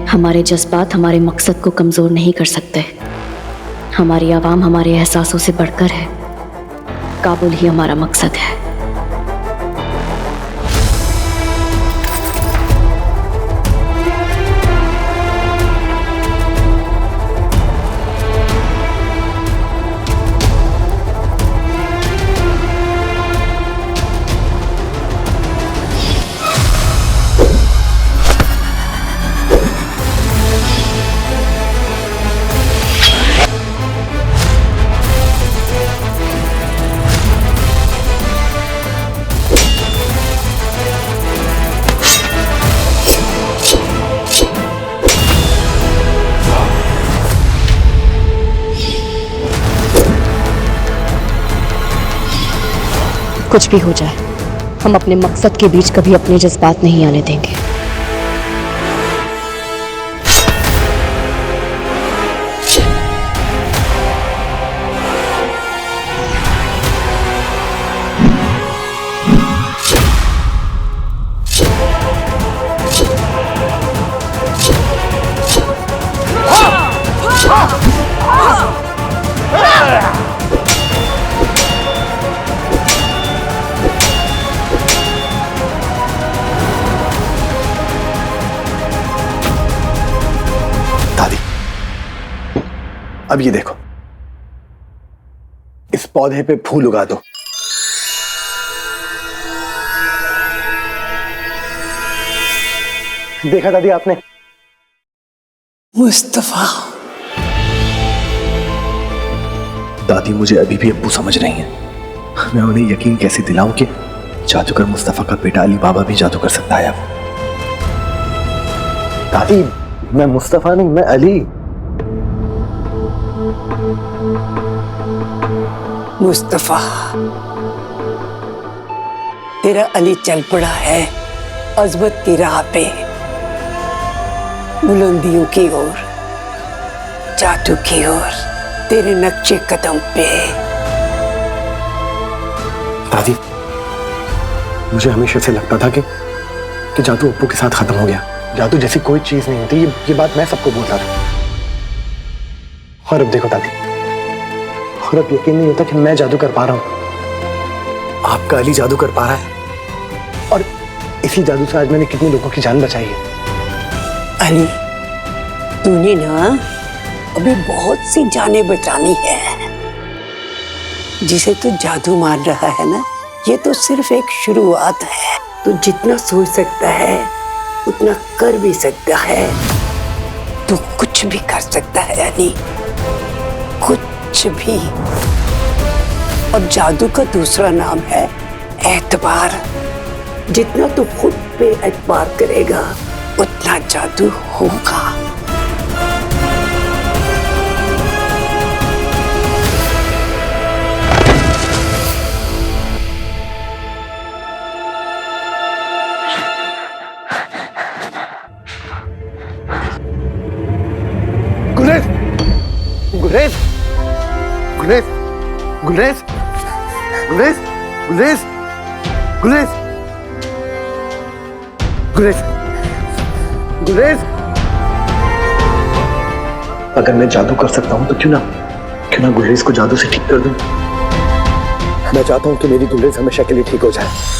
हमारे जज्बात हमारे मकसद को कमजोर नहीं कर सकते। हमारी आवाम हमारे एहसासों से बढ़कर है। काबुल ही हमारा मकसद है। कुछ भी हो जाए, हम अपने मकसद के बीच कभी अपने जज्बात नहीं आने देंगे। अब ये देखो, इस पौधे पे फूल उगा दो। देखा दादी आपने? मुस्तफा। दादी मुझे अभी भी अब्बू समझ रही हैं। मैं उन्हें यकीन कैसे दिलाऊं कि जादूगर मुस्तफा का बेटा अली बाबा भी जादू कर सकता है। अब दादी, मैं मुस्तफा नहीं, मैं अली। मुस्तफा, तेरा अली चल पड़ा है अज़मत की राह पे, बुलंदियों की ओर, जादू की ओर, तेरे नक्शे कदम पे। दादी, मुझे हमेशा से लगता था कि जादू अप्पू के साथ खत्म हो गया। जादू जैसी कोई चीज नहीं होती। ये बात मैं सबको बोलता था। और अब देखो दादी, और अब यकीन नहीं होता कि मैं जादू कर पा रहा हूं। आपका अली जादू कर पा रहा है, और इसी जादू से आज मैंने कितने लोगों की जान बचाई है। अली, तूने ना अभी बहुत सी जानें बचानी है। जिसे तू जादू मार रहा है ना, ये तो सिर्फ एक शुरुआत है। तू जितना सोच सकता है उतना कर भी सकता है। तू कुछ भी कर सकता है अली, कुछ भी। और जादू का दूसरा नाम है एतबार। जितना तू खुद पे एतबार करेगा उतना जादू होगा। गुलेज, गुलेज, गुलेज, गुलेज, गुलेज, गुलेज, गुलेज, गुलेज, गुलेज। अगर मैं जादू कर सकता हूं तो क्यों ना गुलेज को जादू से ठीक कर दूं। मैं चाहता हूं कि मेरी गुलेज हमेशा के लिए ठीक हो जाए।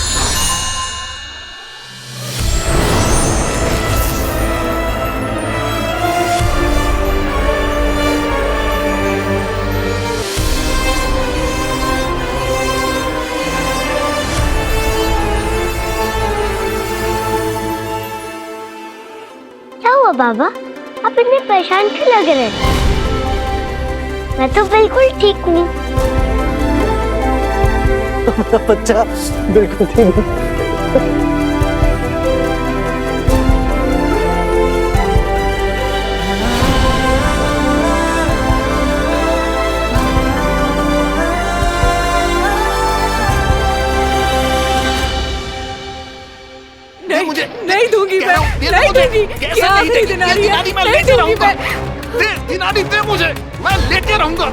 बाबा, आप इतने परेशान क्यों लग रहे हैं? मैं तो बिल्कुल ठीक हूँ। बच्चा बिल्कुल ठीक है। नहीं दूंगी मैं, नहीं दूंगी। क्या आखिरी दिनारी है? नहीं दूंगी मैं। दे दिनारी, दे मुझे, मैं लेके रहूंगा।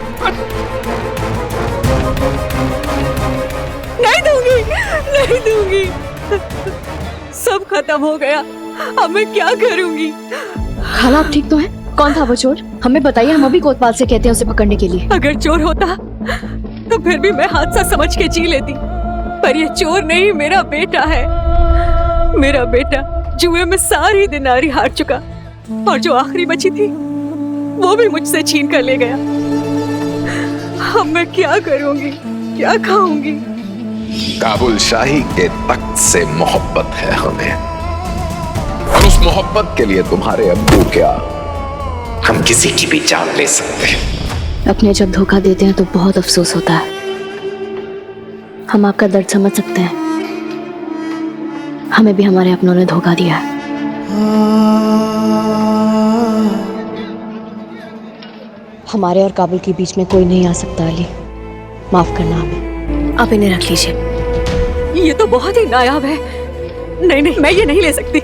नहीं दूंगी, नहीं दूंगी। सब खत्म हो गया, अब मैं क्या करूंगी? खाला आप ठीक तो हैं? कौन था वो चोर? हमें बताइए, हम अभी कोतवाल से कहते हैं उसे पकड़ने के लिए। अगर चोर होता तो फिर भी मैं हादसा समझ के जी लेती, पर ये चोर नहीं, मेरा बेटा है। मेरा बेटा जुए में सारी दिनारी हार चुका, और जो आखिरी बची थी वो भी मुझसे छीन कर ले गया। अब मैं क्या करूंगी, क्या खाऊंगी? काबुल शाही के तख्त से मोहब्बत है हमें, और उस मोहब्बत के लिए तुम्हारे अब्बू क्या, हम किसी की भी जान ले सकते हैं। अपने जब धोखा देते हैं तो बहुत अफसोस होता है। हम आपका दर्द समझ सकते हैं, हमें भी हमारे अपनों ने धोखा दिया है। हमारे और काबुल के बीच में कोई नहीं आ सकता अली, माफ करना हमें। आप इन्हें रख लीजिए। ये तो बहुत ही नायाब है। नहीं नहीं, मैं ये नहीं ले सकती।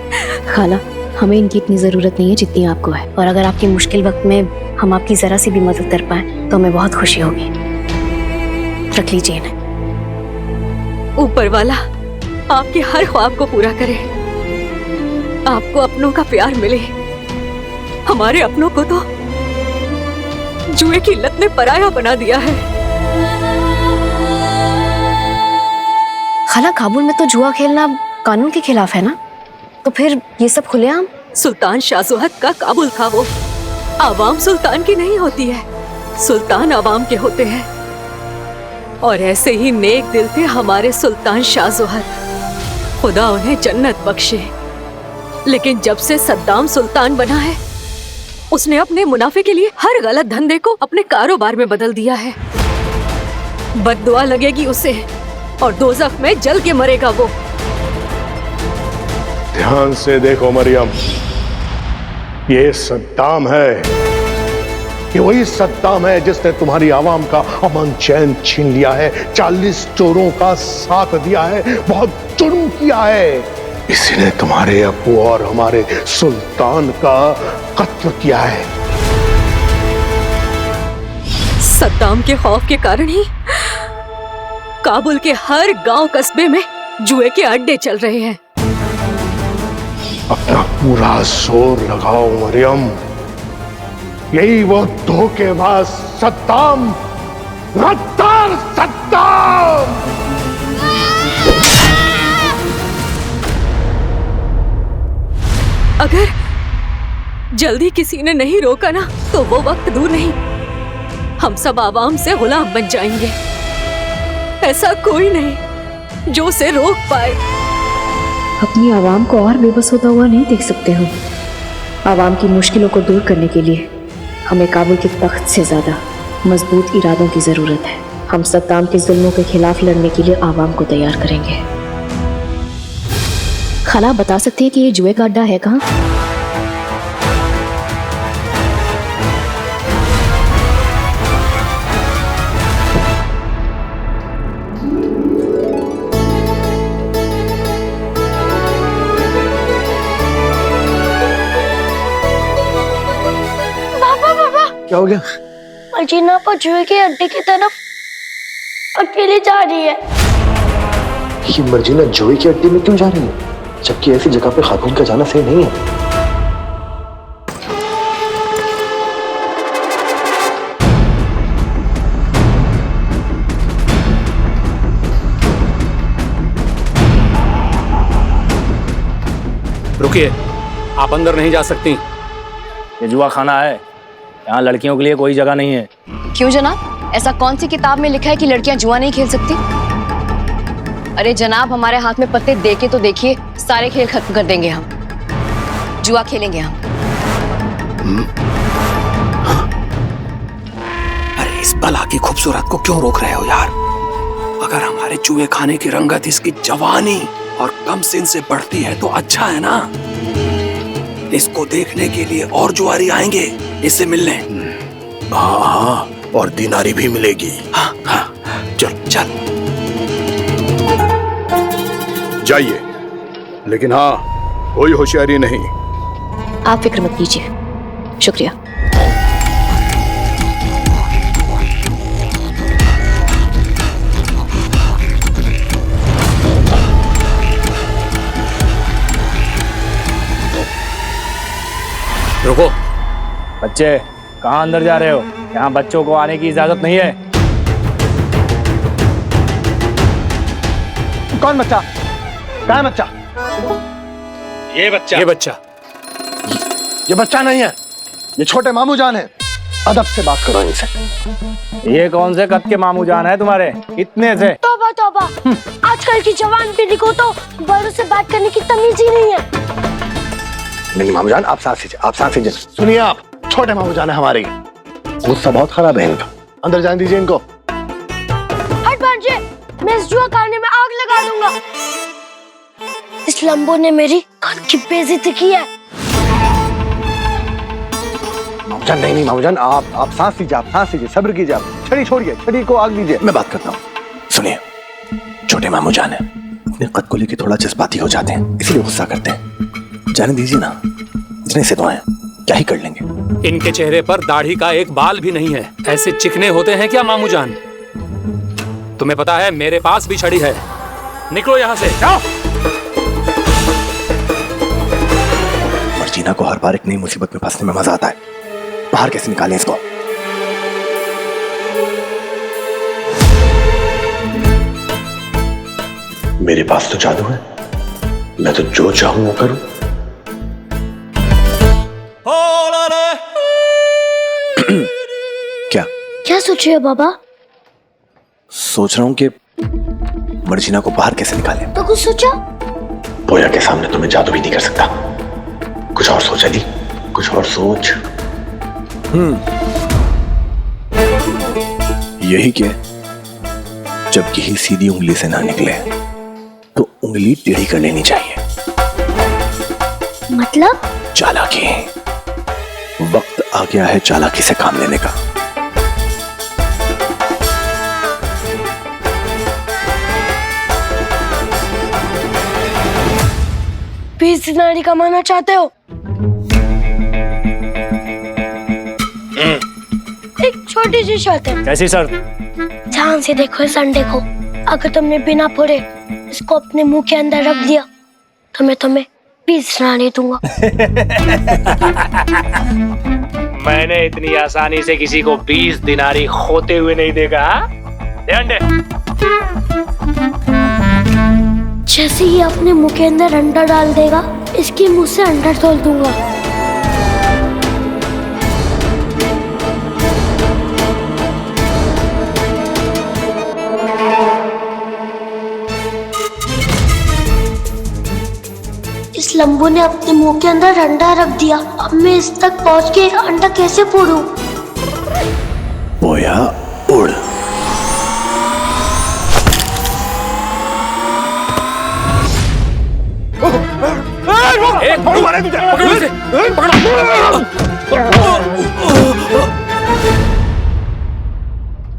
खाला, हमें इनकी इतनी जरूरत नहीं है जितनी आपको है, और अगर आपकी मुश्किल वक्त में हम आपकी जरा सी भी मदद कर पाए तो हमें बहुत खुशी होगी। रख लीजिए इन्हें। ऊपर वाला आपके हर ख्वाब को पूरा करे, आपको अपनों का प्यार मिले। हमारे अपनों को तो जुए की लत ने पराया बना दिया है। खाला, काबुल में तो जुआ खेलना कानून के खिलाफ है ना, तो फिर ये सब खुलेआम? सुल्तान शाहजोहत का काबुल था वो। आवाम सुल्तान की नहीं होती है, सुल्तान आवाम के होते हैं। और ऐसे ही नेक दिल थे हमारे सुल्तान शाहजोहत, खुदा उन्हें जन्नत बख्शे। लेकिन जब से सद्दाम सुल्तान बना है, उसने अपने मुनाफे के लिए हर गलत धंधे को अपने कारोबार में बदल दिया है। बद्दुआ लगेगी उसे, और दोज़ख में जल के मरेगा वो। ध्यान से देखो मरियम, ये सद्दाम है, ये वही सद्दाम है जिसने तुम्हारी आवाम का अमन चैन छीन लिया है, 40 चोरों का साथ दिया है, बहुत जुर्म किया है। इसी ने तुम्हारे अब्बू और हमारे सुल्तान का कत्ल किया है। सद्दाम के खौफ के कारण ही काबुल के हर गांव कस्बे में जुए के अड्डे चल रहे हैं। अपना पूरा जोर लगाओ मरियम, यही वो धोखेबाज सद्दाम, गद्दार सद्दाम। अगर जल्दी किसी ने नहीं रोका ना, तो वो वक्त दूर नहीं, हम सब आवाम से गुलाम बन जाएंगे। ऐसा कोई नहीं जो उसे रोक पाए। अपनी आवाम को और बेबस होता हुआ नहीं देख सकते हम। आवाम की मुश्किलों को दूर करने के लिए हमें काबुल के तख्त से ज्यादा मजबूत इरादों की जरूरत है। हम सद्दाम के जुल्मों के खिलाफ लड़ने के लिए आवाम को तैयार करेंगे। खाला, बता सकती है कि ये जुए का अड्डा है कहाँ? क्या हो गया? मर्जीना पर जुए के अड्डे की तरफ अकेली जा रही है। ये मर्जीना जुए के अड्डे में क्यों जा रही है, जबकि ऐसी जगह पे खातून का जाना सही नहीं है। रुकिए, आप अंदर नहीं जा सकती। ये जुआ खाना है, यहाँ लड़कियों के लिए कोई जगह नहीं है। क्यों जनाब, ऐसा कौन सी किताब में लिखा है कि लड़कियां जुआ नहीं खेल सकती? अरे जनाब, हमारे हाथ में पत्ते देके तो देखिए, सारे खेल खत्म कर देंगे हम। जुआ खेलेंगे हम। अरे इस बला की खूबसूरत को क्यों रोक रहे हो यार? अगर हमारे जुए खाने की रंगत इसकी जवानी और कम सिन से बढ़ती है तो अच्छा है ना। इसको देखने के लिए और जुआरी आएंगे इससे मिलने। हाँ, और दिनारी भी मिलेगी। हाँ हाँ, चल चल जाइए, लेकिन हाँ, कोई होशियारी नहीं। आप फिक्र मत कीजिए, शुक्रिया। रुको। बच्चे कहाँ अंदर जा रहे हो? यहाँ बच्चों को आने की इजाजत नहीं है। कौन बच्चा? कहाँ है बच्चा? ये बच्चा। ये बच्चा नहीं है, ये छोटे मामू जान है। अदब से बात करो इनसे। ये कौन से कद के मामू जान है तुम्हारे? इतने से? तौबा तौबा, आजकल की जवान पीढ़ी को तो बड़ों से बात करने की तमीज ही नहीं है। नहीं मामू जान, आप सांस लीजिए, आप सांस लीजिए। सुनिए आप, छोटे मामू जान है हमारे, गुस्सा बहुत खराब है इनका। अंदर जाने दीजिए इनको। हट भांजे, मैं इस जुआ खाने में आग लगा दूंगा। इस लंबो ने मेरी कान की बेइज्जती की है। मामू जान नहीं मामू जान, आप सांस लीजिए, आप सांस लीजिए, सब्र कीजिए। आप छड़ी छोड़िए, छड़ी को आग दीजिए। मैं बात करता हूँ। सुनिए, छोटे मामू जान है, अपने कद को लेकर थोड़ा जज्बाती हो जाते हैं, इसलिए गुस्सा करते हैं। जाने दीजिए ना, इतने से तो हैं, क्या ही कर लेंगे। इनके चेहरे पर दाढ़ी का एक बाल भी नहीं है। ऐसे चिकने होते हैं क्या मामू जान? तुम्हें पता है मेरे पास भी छड़ी है। निकलो यहाँ से, जाओ। मर्जीना को हर बार एक नई मुसीबत में फंसने में मजा आता है। बाहर कैसे निकालें इसको? मेरे पास तो जादू है, मैं तो जो चाहूं वो करूं। क्या सोच रहे हो बाबा? सोच रहा हूं कि मर्जीना को बाहर कैसे निकालें। तो कुछ सोचा? बोया के सामने तो मैं जादू भी नहीं कर सकता। कुछ और सोच अली, कुछ और सोच। यही कि जब यही सीधी उंगली से ना निकले तो उंगली टेढ़ी कर लेनी चाहिए। मतलब? चालाकी। वक्त आ गया है चालाकी से काम लेने का। बीस दिनारी कमाना चाहते हो? एक छोटी सी शर्त है। कैसी शर्त? ध्यान से देखो इस अंडे को। अगर तुमने बिना फोड़े इसको अपने मुंह के अंदर रख दिया तो मैं तुम्हें 20 दिनारी दूंगा। मैंने इतनी आसानी से किसी को 20 दिनारी खोते हुए नहीं देखा। ये अंडे। जैसे ही अपने मुंह के अंदर अंडा डाल देगा, इसके मुंह से अंडा तोड़ दूंगा। इस लंबू ने अपने मुंह के अंदर अंडा रख दिया। अब मैं इस तक पहुंच के अंडा कैसे फोड़ूं? बोया उड़।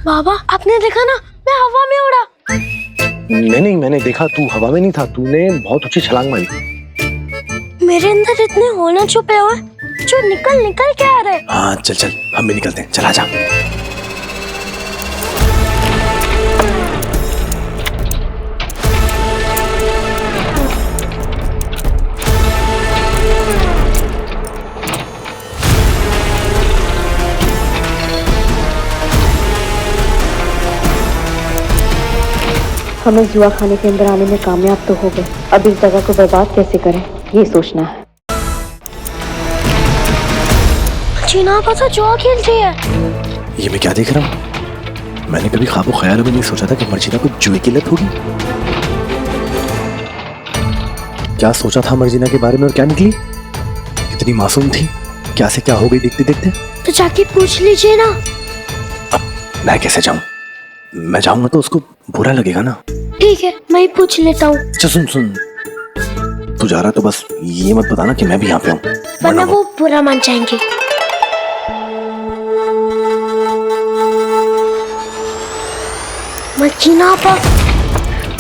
बाबा, आपने देखा ना, मैं हवा में उड़ा। नहीं, मैंने देखा तू हवा में नहीं था, तूने बहुत ऊंची छलांग मारी। मेरे अंदर इतने होना छुपे हुए जो निकल के आ रहे। हाँ चल हम भी निकलते हैं, चला जा। हम इस जुआ खाने के अंदर आने में कामयाब तो हो गए, अब इस जगह को बर्बाद कैसे करें ये सोचना है। चीना पता जुआ खेलती है। ये मैं क्या देख रहा हूँ? मैंने कभी ख्वाबो ख्याल में नहीं सोचा था कि मर्जीना को जुए की लत होगी। क्या सोचा था मर्जीना के बारे में और क्या निकली? इतनी मासूम थी, क्या से क्या हो गई देखते देखते। तो जाके पूछ लीजिए ना। अब मैं कैसे जाऊं? मैं जाऊंगा तो उसको बुरा लगेगा ना। ठीक है, मैं ही पूछ लेता हूँ। अच्छा सुन, तू जा रहा तो बस ये मत बताना कि मैं भी यहाँ पे हूँ, वरना वो बुरा मान जाएंगे। मर्जीना आपा।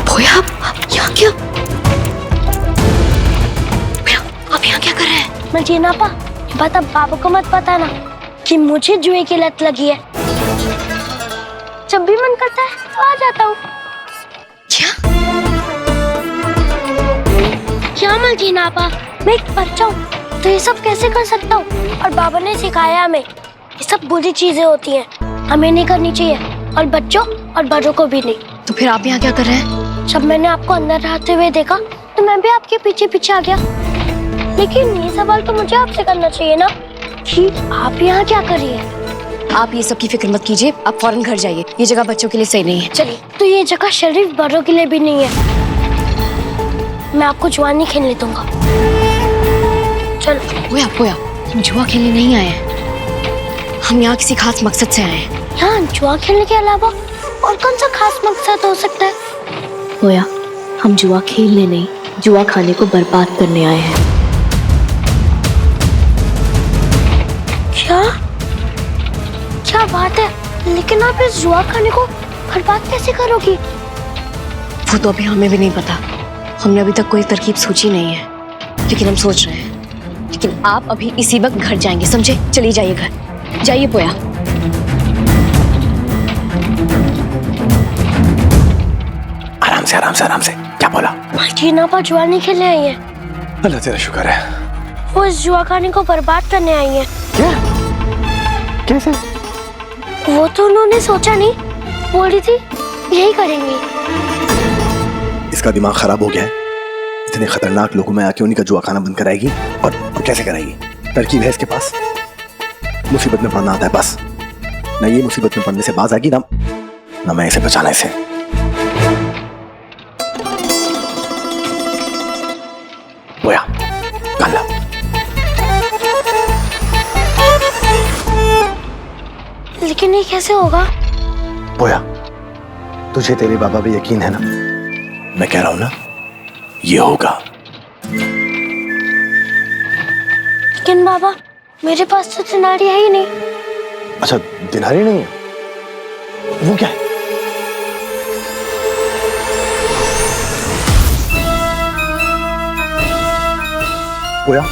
भोया, यहाँ क्या? आप यहाँ क्या कर रहे हैं? मर्जीना आपा, ये बात अब बाबू को मत बताना कि मुझे जुए की लत लगी है। जब भी मन करता है तो आ जाता हूँ। क्या मर्जीना आपा? मैं एक बच्चा हूँ तो ये सब कैसे कर सकता हूँ? और बाबा ने सिखाया हमें ये सब बुरी चीजें होती हैं, हमें नहीं करनी चाहिए, और बच्चों और बड़ों को भी नहीं। तो फिर आप यहाँ क्या कर रहे हैं? जब मैंने आपको अंदर आते हुए देखा तो मैं भी आपके पीछे पीछे आ गया। लेकिन ये सवाल तो मुझे आपसे करना चाहिए ना कि आप यहाँ क्या कर रही है? आप ये सब की फिक्र मत कीजिए, आप फौरन घर जाइए, ये जगह बच्चों के लिए सही नहीं है। चलिए, तो ये जगह शरीफ बड़ों के लिए भी नहीं है। मैं आपको जुआ नहीं खेलने दूंगा। चलो। पोया, हम जुआ खेलने नहीं आए हैं, हम यहाँ किसी खास मकसद से आए हैं। यहाँ जुआ खेलने के अलावा और कौन सा खास मकसद हो सकता है? पोया, हम जुआ खेलने नहीं, जुआ खाने को बर्बाद करने आए हैं। क्या बात है? लेकिन आप इस जुआ खाने को बर्बाद कैसे करोगी? वो तो अभी हमें भी नहीं पता, हमने अभी तक कोई तरकीब सोची नहीं है, लेकिन हम सोच रहे हैं। लेकिन आप अभी इसी वक्त घर जाएंगे, समझे? चलिए जाइए घर, जाइए पोया। आराम से। क्या बोला? मर्जीना पर जुआ नहीं खेलने आई है। अल्लाह तेरा शुक्र है। वो इस जुआ खाने को बर्बाद करने आई है। क्या? कैसे? वो तो उन्होंने सोचा नहीं, बोल रही थी यही करेंगी। इसका दिमाग खराब हो गया है। इतने खतरनाक लोगों में आके उन्हीं का जुआ खाना बंद कराएगी, और कैसे कराएगी? तरकीब है इसके पास। मुसीबत में पड़ना आता है बस। ना ये मुसीबत में पड़ने से बाज आएगी, ना मैं इसे बचाना इसे। बोया, कान ला। लेकिन ये कैसे होगा? बोया, तुझे तेरे बाबा पे यकीन है ना? मैं कह रहा हूं ना, ये होगा। लेकिन बाबा, मेरे पास तो दिनारी है ही नहीं। अच्छा, दिनारी नहीं है? वो क्या है? बोया,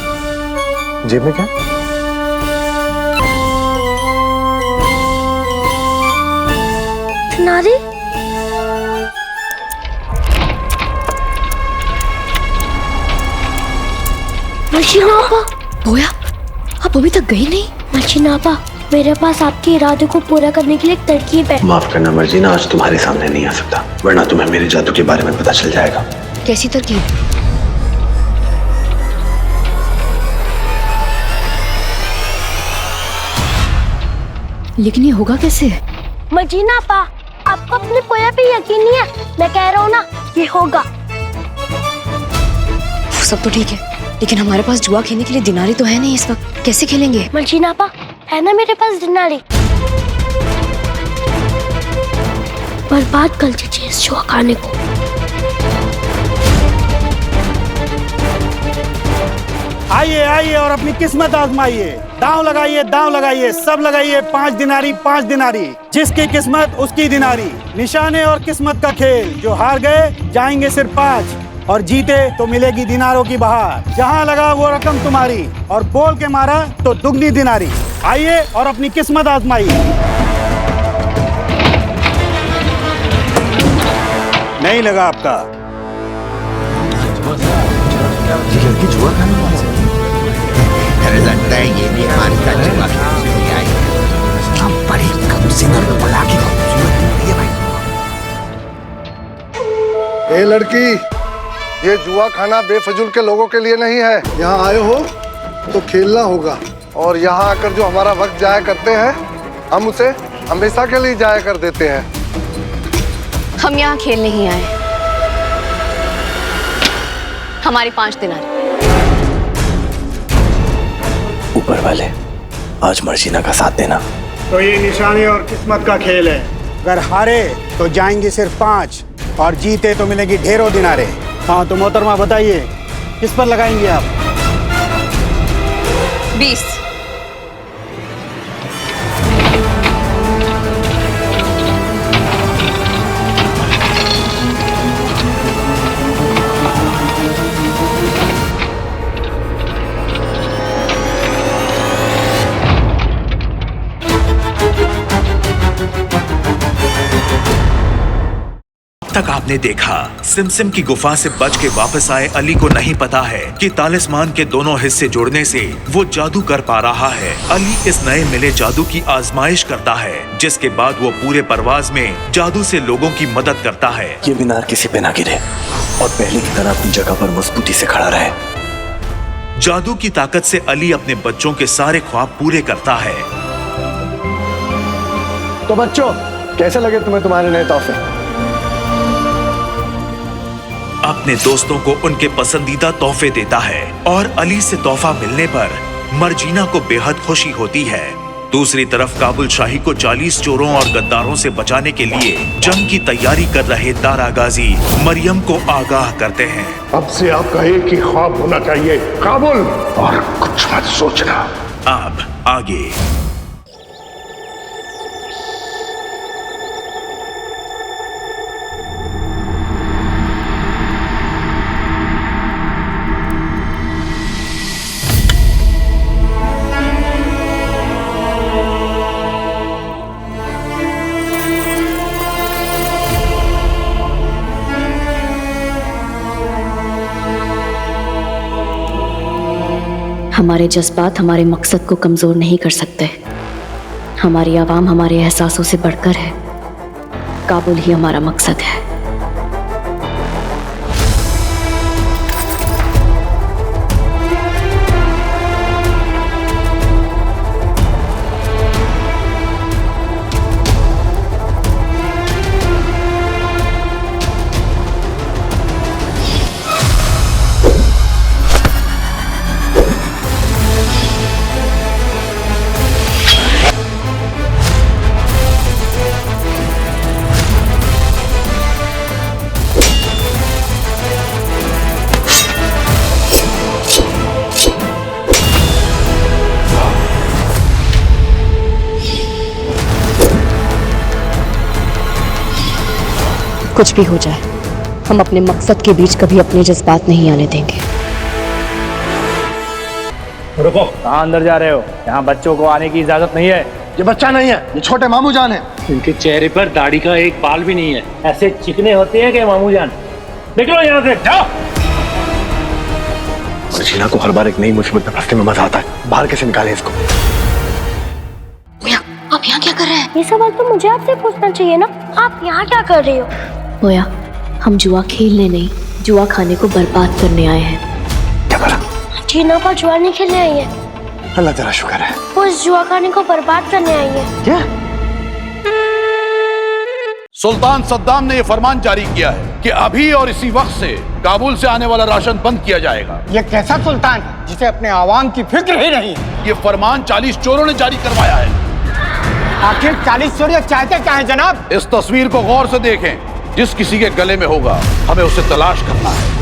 जेब में क्या है? दिनारी? मर्जीना आपा। पोया, आप अभी तक गई नहीं? मर्जीना आपा, मेरे पास आपके इरादे को पूरा करने के लिए एक तरकीब है। माफ करना मर्जीना, आज तुम्हारे सामने नहीं आ सकता, वरना तुम्हें मेरे जादू के बारे में पता चल जाएगा। कैसी तरकीब? लेकिन ये होगा कैसे? मर्जीना आपा, आपको अपने पोया पे यकीन नहीं है? मैं कह रहा हूँ ना, ये होगा। वो सब तो ठीक है, लेकिन हमारे पास जुआ खेलने के लिए दिनारी तो है नहीं इस वक्त, कैसे खेलेंगे? मर्जीना आपा, है ना मेरे पास दिनारी। बर्बाद कर दीजिए इस जुआ खाने को। आइए आइए और अपनी किस्मत आजमाइए। दांव लगाइए, सब लगाइए। 5 दिनारी 5 दिनारी, जिसकी किस्मत उसकी दिनारी। निशाने और किस्मत का खेल, जो हार गए जाएंगे सिर्फ 5, और जीते तो मिलेगी दिनारों की बहार। जहां लगा वो रकम तुम्हारी, और बोल के मारा तो दुगनी दिनारी। आइए और अपनी किस्मत आजमाइए। नहीं लगा आपका? जुआ खाने वाला लगता है ये भी हमारे साथ जुआ खेलने आई है। हम बड़े कम से कम बुला के खूबसूरत है भाई। ए लड़की, ये जुआ खाना बेफजूल के लोगों के लिए नहीं है। यहाँ आए हो तो खेलना होगा, और यहाँ आकर जो हमारा वक्त जाया करते हैं, हम उसे हमेशा के लिए जाया कर देते हैं। हम यहाँ खेलने ही आए, हमारी 5 दिनारी। ऊपर वाले, आज मर्जीना का साथ देना। तो ये निशाने और किस्मत का खेल है। अगर हारे तो जाएंगे सिर्फ 5, और जीते तो मिलेगी ढेरों दिनारे। हाँ तो मोहतरमा बताइए, किस पर लगाएंगे आप? 20। तक आपने देखा, सिमसिम की गुफा से बच के वापस आए अली को नहीं पता है कि तालिस्मान के दोनों हिस्से जोड़ने से वो जादू कर पा रहा है। अली इस नए मिले जादू की आजमाइश करता है, जिसके बाद वो पूरे परवाज में जादू से लोगों की मदद करता है। ये मीनार किसी पे ना गिरे और पहले की तरह अपनी जगह पर मजबूती से खड़ा रहे। जादू की ताकत से अली अपने बच्चों के सारे ख्वाब पूरे करता है। तो बच्चों, कैसे लगे तुम्हें तुम्हारे नए तोहफे? अपने दोस्तों को उनके पसंदीदा तोहफे देता है और अली से तोहफा मिलने पर मर्जीना को बेहद खुशी होती है। दूसरी तरफ काबुल शाही को 40 चोरों और गद्दारों से बचाने के लिए जंग की तैयारी कर रहे दारा गाजी मरियम को आगाह करते हैं। अब से आपका एक ही ख्वाब होना चाहिए, काबुल, और कुछ मत सोचना। अब आगे। हमारे जज्बात हमारे मकसद को कमजोर नहीं कर सकते। हमारी आवाम हमारे एहसासों से बढ़कर है। काबुल ही हमारा मकसद है। कुछ भी हो जाए, हम अपने मकसद के बीच कभी अपने जज्बात नहीं आने देंगे। रुको, कहाँ अंदर जा रहे हो? यहाँ बच्चों को आने की इजाजत नहीं है। ये बच्चा नहीं है, ये छोटे मामू जान है। इनके चेहरे पर दाढ़ी का एक बाल भी नहीं है। ऐसे चिकने होते हैं कि मामू जान? निकलो यहाँ से, जाओ। मर्जीना को हर बार एक नई मुसीबत में फंसने में मजा आता है। बाहर कैसे निकालें इसको? आप यहाँ क्या कर रहे हैं? ये सवाल तो मुझे आपसे पूछना चाहिए ना। आप यहाँ क्या कर रहे हो? होया, हम जुआ खेलने नहीं, जुआ खाने को बर्बाद करने आए हैं। क्या बोला? जीना पर जुआ नहीं खेलने आई है। अल्लाह तेरा शुक्र है। वो इस जुआ खाने को बर्बाद करने आई है। क्या? सुल्तान सद्दाम ने यह फरमान जारी किया है कि अभी और इसी वक्त से काबुल से आने वाला राशन बंद किया जाएगा। ये कैसा सुल्तान जिसे अपने आवाम की फिक्र ही नहीं? ये फरमान 40 चोरों ने जारी करवाया है। आखिर 40 चोर चाहते क्या है जनाब? इस तस्वीर को गौर से देखें। जिस किसी के गले में होगा, हमें उसे तलाश करना है।